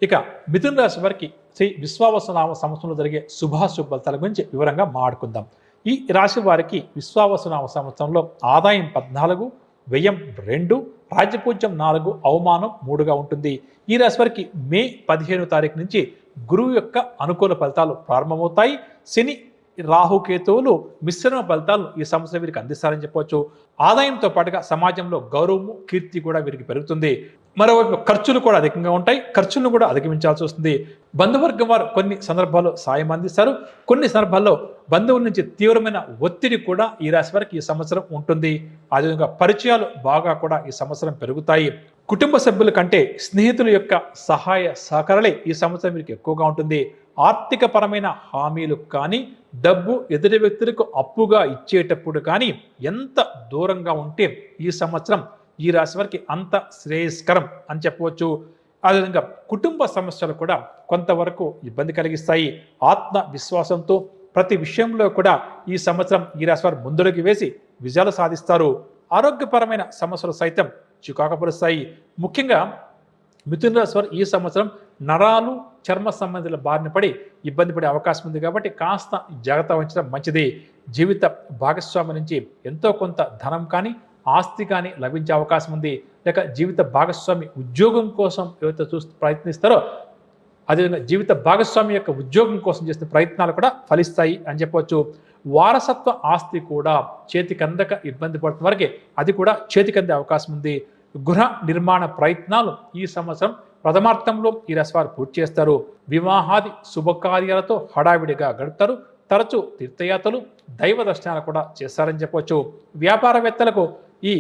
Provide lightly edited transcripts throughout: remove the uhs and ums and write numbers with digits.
ఇక మిథున రాశి వారికి శ్రీ విశ్వావసునామ సంవత్సరంలో జరిగే శుభాశుభ ఫలితాల గురించి వివరంగా మాట్లాడుకుందాం. ఈ రాశి వారికి విశ్వావసునామ సంవత్సరంలో ఆదాయం 14, వ్యయం 2, రాజ్యపూజ్యం 4, అవమానం 3గా ఉంటుంది. ఈ రాశి వారికి మే 15వ తారీఖు నుంచి గురువు యొక్క అనుకూల ఫలితాలు ప్రారంభమవుతాయి. శని, రాహుకేతువులు మిశ్రమ ఫలితాలు ఈ సంవత్సరం వీరికి అందిస్తారని చెప్పవచ్చు. ఆదాయంతో పాటుగా సమాజంలో గౌరవము, కీర్తి కూడా వీరికి పెరుగుతుంది. మరోవైపు ఖర్చులు కూడా అధికంగా ఉంటాయి. ఖర్చులను కూడా అధిగమించాల్సి వస్తుంది. బంధువర్గం వారు కొన్ని సందర్భాల్లో సాయం అందిస్తారు. కొన్ని సందర్భాల్లో బంధువుల నుంచి తీవ్రమైన ఒత్తిడి కూడా ఈ రాశి వారికి ఈ సంవత్సరం ఉంటుంది. అదేవిధంగా పరిచయాలు బాగా కూడా ఈ సంవత్సరం పెరుగుతాయి. కుటుంబ సభ్యుల కంటే స్నేహితుల యొక్క సహాయ సహకారాలే ఈ సంవత్సరం వీరికి ఎక్కువగా ఉంటుంది. ఆర్థిక పరమైన హామీలు కానీ, డబ్బు ఎదుటి వ్యక్తులకు అప్పుగా ఇచ్చేటప్పుడు కానీ ఎంత దూరంగా ఉంటే ఈ సంవత్సరం ఈ రాశి వారికి అంత శ్రేయస్కరం అని చెప్పవచ్చు. అదేవిధంగా కుటుంబ సమస్యలు కూడా కొంతవరకు ఇబ్బంది కలిగిస్తాయి. ఆత్మ విశ్వాసంతో ప్రతి విషయంలో కూడా ఈ సంవత్సరం ఈ రాశి వారు ముందడుగు వేసి విజయాలు సాధిస్తారు. ఆరోగ్యపరమైన సమస్యలు సైతం చికాకుపరుస్తాయి. ముఖ్యంగా మిథున రాశి వారు ఈ సంవత్సరం నరాలు, చర్మ సంబంధిత బారిన పడి ఇబ్బంది పడే అవకాశం ఉంది. కాబట్టి కాస్త జాగ్రత్త వహించడం మంచిది. జీవిత భాగస్వామి నుంచి ఎంతో కొంత ధనం కానీ, ఆస్తి కానీ లభించే అవకాశం ఉంది. లేక జీవిత భాగస్వామి ఉద్యోగం కోసం ఎవరైతే ప్రయత్నిస్తారో అదేవిధంగా జీవిత భాగస్వామి యొక్క ఉద్యోగం కోసం చేసిన ప్రయత్నాలు కూడా ఫలిస్తాయి అని చెప్పవచ్చు. వారసత్వ ఆస్తి కూడా చేతికందక ఇబ్బంది పడుతున్న వరకే అది కూడా చేతికందే అవకాశం ఉంది. గృహ నిర్మాణ ప్రయత్నాలు ఈ సంవత్సరం ప్రథమార్థంలో ఈ రాశి వారు పూర్తి చేస్తారు. వివాహాది శుభకార్యాలతో హడావిడిగా గడుపుతారు. తరచూ తీర్థయాత్రలు, దైవ దర్శనాలు కూడా చేస్తారని చెప్పవచ్చు. వ్యాపారవేత్తలకు ఈ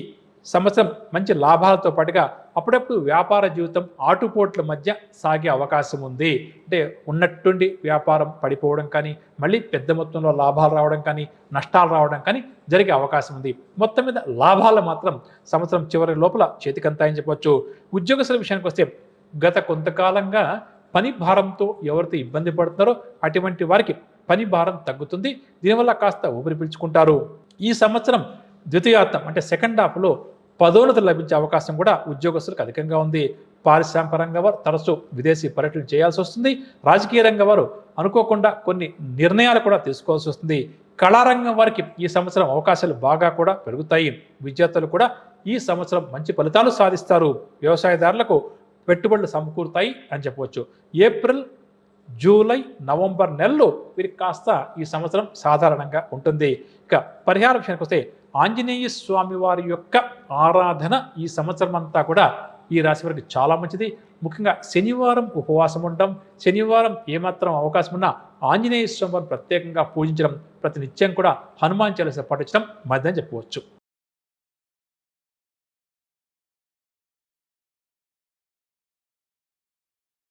సంవత్సరం మంచి లాభాలతో పాటుగా అప్పుడప్పుడు వ్యాపార జీవితం ఆటుపోట్ల మధ్య సాగే అవకాశం ఉంది. అంటే ఉన్నట్టుండి వ్యాపారం పడిపోవడం కానీ, మళ్ళీ పెద్ద మొత్తంలో లాభాలు రావడం కానీ, నష్టాలు రావడం కానీ జరిగే అవకాశం ఉంది. మొత్తం మీద లాభాలు మాత్రం సంవత్సరం చివరి లోపల చేతికంతాయని చెప్పవచ్చు. ఉద్యోగస్తుల విషయానికి వస్తే గత కొంతకాలంగా పని భారంతో ఎవరైతే ఇబ్బంది పడుతున్నారో అటువంటి వారికి పని భారం తగ్గుతుంది. దీనివల్ల కాస్త ఊపిరి పీల్చుకుంటారు. ఈ సంవత్సరం ద్వితీయార్థం అంటే సెకండ్ హాఫ్లో పదోన్నతులు లభించే అవకాశం కూడా ఉద్యోగస్తులకు అధికంగా ఉంది. పారిశ్రామిక రంగం వారు తరచూ విదేశీ పర్యటన చేయాల్సి వస్తుంది. రాజకీయ రంగం వారు అనుకోకుండా కొన్ని నిర్ణయాలు కూడా తీసుకోవాల్సి వస్తుంది. కళారంగం వారికి ఈ సంవత్సరం అవకాశాలు బాగా కూడా పెరుగుతాయి. విద్యార్థులు కూడా ఈ సంవత్సరం మంచి ఫలితాలు సాధిస్తారు. వ్యవసాయదారులకు పెట్టుబడులు సమకూరుతాయి అని చెప్పవచ్చు. ఏప్రిల్, జూలై, నవంబర్ నెలలు వీరికి కాస్త ఈ సంవత్సరం సాధారణంగా ఉంటుంది. ఇక పరిహార విషయానికి వస్తే ఆంజనేయ స్వామి వారి యొక్క ఆరాధన ఈ సంవత్సరం అంతా కూడా ఈ రాశి వారికి చాలా మంచిది. ముఖ్యంగా శనివారం ఉపవాసం ఉండటం, శనివారం ఏమాత్రం అవకాశం ఉన్నా ఆంజనేయ స్వామి వారిని ప్రత్యేకంగా పూజించడం, ప్రతి నిత్యం కూడా హనుమాన్ చాలీసా పఠించడం మంచిదని చెప్పవచ్చు.